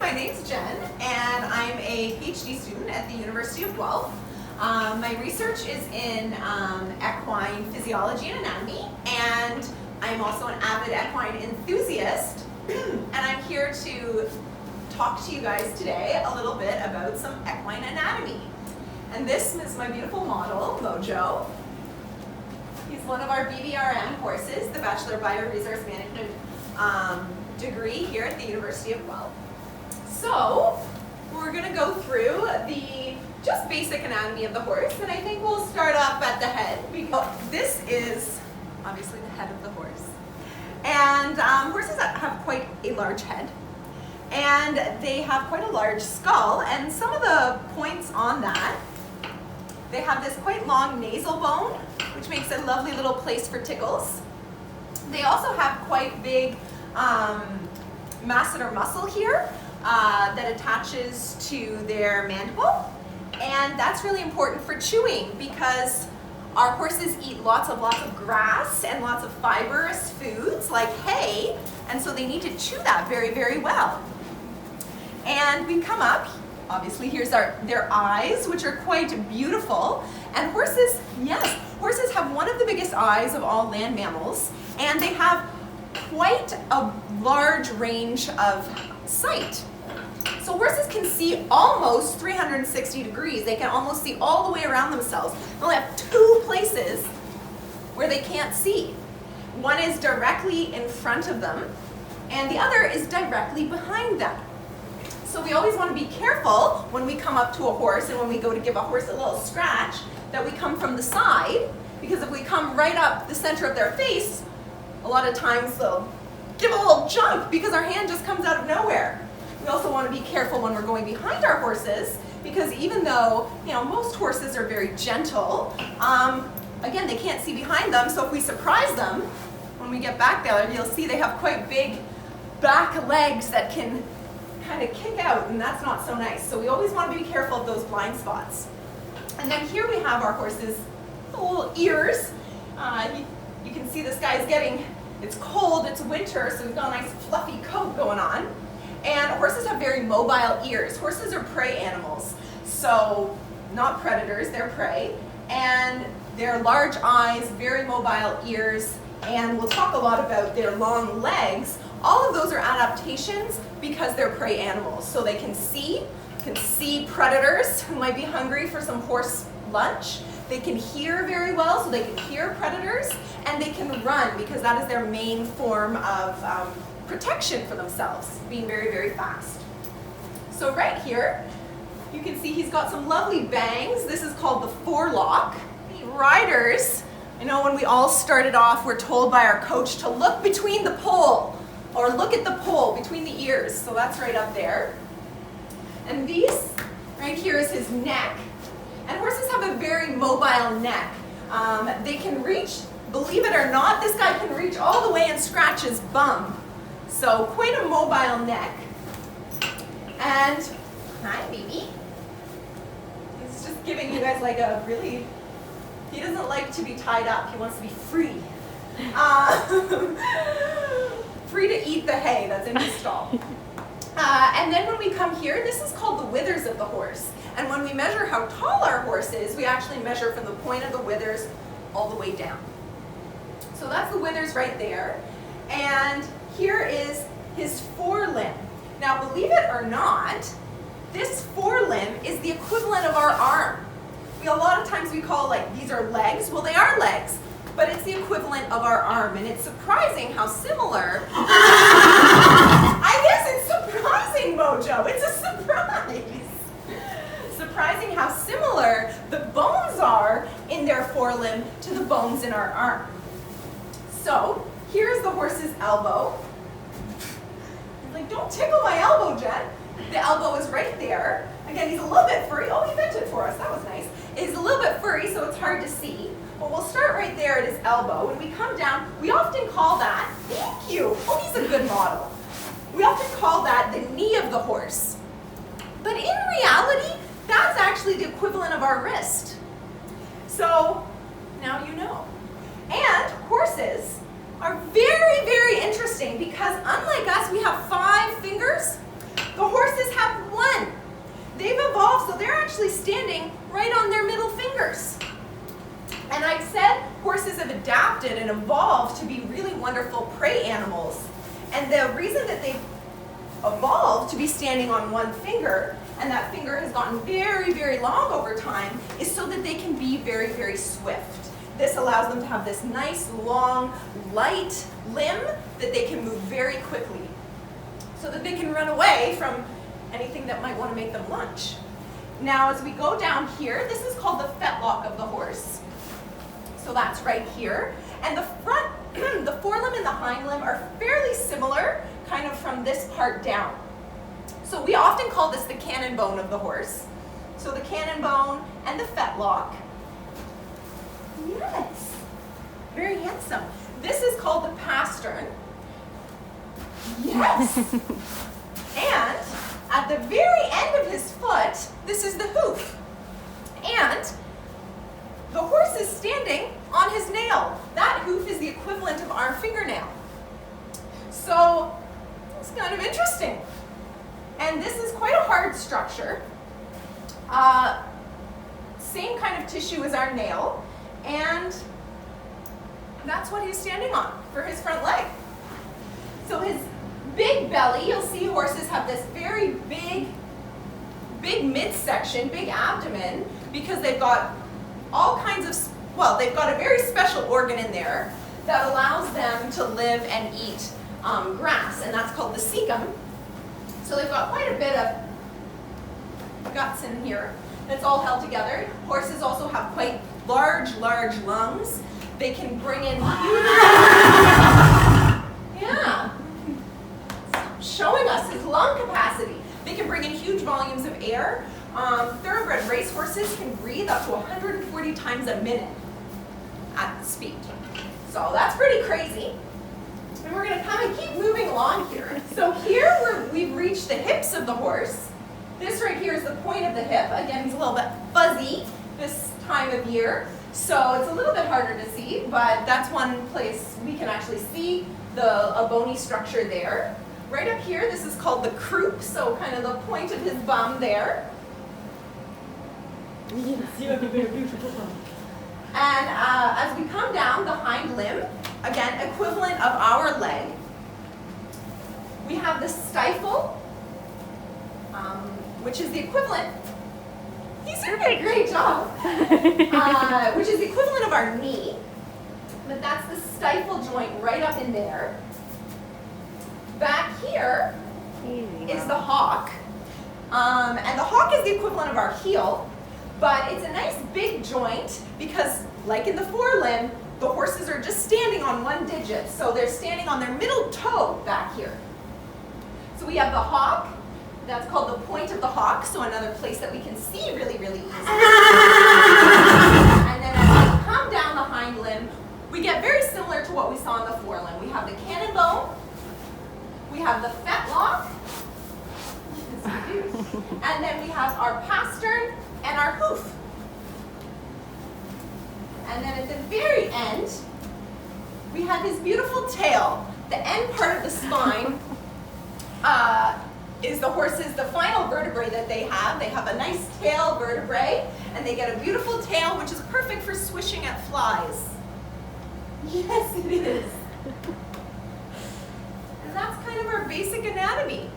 My name's Jen, and I'm a PhD student at the University of Guelph. My research is in equine physiology and anatomy, and I'm also an avid equine enthusiast, and I'm here to talk to you guys today a little bit about some equine anatomy. And this is my beautiful model, Mojo. He's one of our BBRM courses, the Bachelor of Bioresource Management degree here at the University of Guelph. So, we're going to go through the just basic anatomy of the horse, and I think we'll start off at the head. This is obviously the head of the horse. And horses have quite a large head, and they have quite a large skull, and some of the points on that, they have this quite long nasal bone, which makes a lovely little place for tickles. They also have quite big masseter muscle here, that attaches to their mandible, and that's really important for chewing because our horses eat lots of grass and lots of fibrous foods like hay, and so they need to chew that very, very well. And we come up, obviously here's their eyes, which are quite beautiful, and horses have one of the biggest eyes of all land mammals, and they have quite a large range of sight. So horses can see almost 360 degrees. They can almost see all the way around themselves. They only have two places where they can't see. One is directly in front of them, and the other is directly behind them. So we always want to be careful when we come up to a horse and when we go to give a horse a little scratch that we come from the side, because if we come right up the center of their face, a lot of times they'll give a little jump because our hand just comes out of nowhere. We also want to be careful when we're going behind our horses, because even though, most horses are very gentle, again, they can't see behind them, so if we surprise them, when we get back there, you'll see they have quite big back legs that can kind of kick out, and that's not so nice. So we always want to be careful of those blind spots. And then here we have our horses' little ears. You can see this guy's it's cold, it's winter, so we've got a nice fluffy coat going on. And horses have very mobile ears. Horses are prey animals, so not predators, they're prey. And their large eyes, very mobile ears, and we'll talk a lot about their long legs. All of those are adaptations because they're prey animals. So they can see predators who might be hungry for some horse lunch. They can hear very well, so they can hear predators, and they can run because that is their main form of protection for themselves, being very, very fast. So right here, you can see he's got some lovely bangs. This is called the forelock. Riders, when we all started off, we're told by our coach to look between the poll, or look at the poll between the ears. So that's right up there. And right here is his neck. And horses have a very mobile neck. They can reach, believe it or not, this guy can reach all the way and scratch his bum. So quite a mobile neck. And, hi baby. He's just giving you guys he doesn't like to be tied up. He wants to be free. Free to eat the hay that's in his stall. And then when we come here, this is called the withers of the horse. And when we measure how tall our horse is, we actually measure from the point of the withers all the way down. So that's the withers right there. And here is his forelimb. Now, believe it or not, this forelimb is the equivalent of our arm. A lot of times we call these are legs. Well, they are legs, but it's the equivalent of our arm. And it's surprising how similar. I guess it's surprising, Mojo. It's a surprise. Surprising how similar the bones are in their forelimb to the bones in our arm. So, here's the horse's elbow. He's like, don't tickle my elbow, Jen. The elbow is right there. Again, he's a little bit furry. Oh, he bent it for us. That was nice. He's a little bit furry, so it's hard to see. But we'll start right there at his elbow. When we come down, we often call that, thank you. Oh, he's a good model. We often call that the knee of the horse. But in reality, that's actually the equivalent of our wrist. So, now you know. And horses are very, very interesting because unlike us, we have 5 fingers. The horses wonderful prey animals. And the reason that they've evolved to be standing on one finger, and that finger has gotten very, very long over time, is so that they can be very, very swift. This allows them to have this nice, long, light limb that they can move very quickly, so that they can run away from anything that might want to make them lunch. Now, as we go down here, this is called the fetlock of the horse. So that's right here. And the front, the forelimb and the hind limb are fairly similar, kind of from this part down. So we often call this the cannon bone of the horse. So the cannon bone and the fetlock. Yes, very handsome. This is called the pastern. Yes. And at the very end of his foot, this is the hoof. And the horse is standing on his nail. That hoof is the equivalent of our fingernail. So it's kind of interesting. And this is quite a hard structure. Same kind of tissue as our nail. And that's what he's standing on for his front leg. So his big belly, you'll see horses have this very big midsection, big abdomen, because they've got all kinds of, well, they've got a very special organ in there that allows them to live and eat grass, and that's called the cecum. So they've got quite a bit of guts in here that's all held together. Horses also have quite large lungs. They can bring in huge, yeah, showing us his lung capacity. They can bring in huge volumes of air. Thoroughbred racehorses can breathe up to 140 times a minute at speed. So that's pretty crazy. And we're going to kind of keep moving along here. So here we've reached the hips of the horse. This right here is the point of the hip. Again, he's a little bit fuzzy this time of year, so it's a little bit harder to see, but that's one place we can actually see a bony structure there. Right up here, this is called the croup, so kind of the point of his bum there. Yes, you have a very beautiful bum. And as we come down the hind limb, again, equivalent of our leg, we have the stifle, which is the equivalent, he's doing a great job, which is the equivalent of our knee, but that's the stifle joint right up in there. Back here is the hock, and the hock is the equivalent of our heel, but it's a nice big joint because, like in the forelimb, the horses are just standing on one digit, so they're standing on their middle toe back here. So we have the hock, that's called the point of the hock, so another place that we can see really, really easily. And then as we come down the hind limb, we get very similar to what we saw in the forelimb. We have the cannon bone, we have the fetlock, and then we have our pastern and our hoof. And then at the very end, we have his beautiful tail. The end part of the spine is the horse's, the final vertebrae that they have. They have a nice tail vertebrae, and they get a beautiful tail, which is perfect for swishing at flies. Yes, it is. And that's kind of our basic anatomy.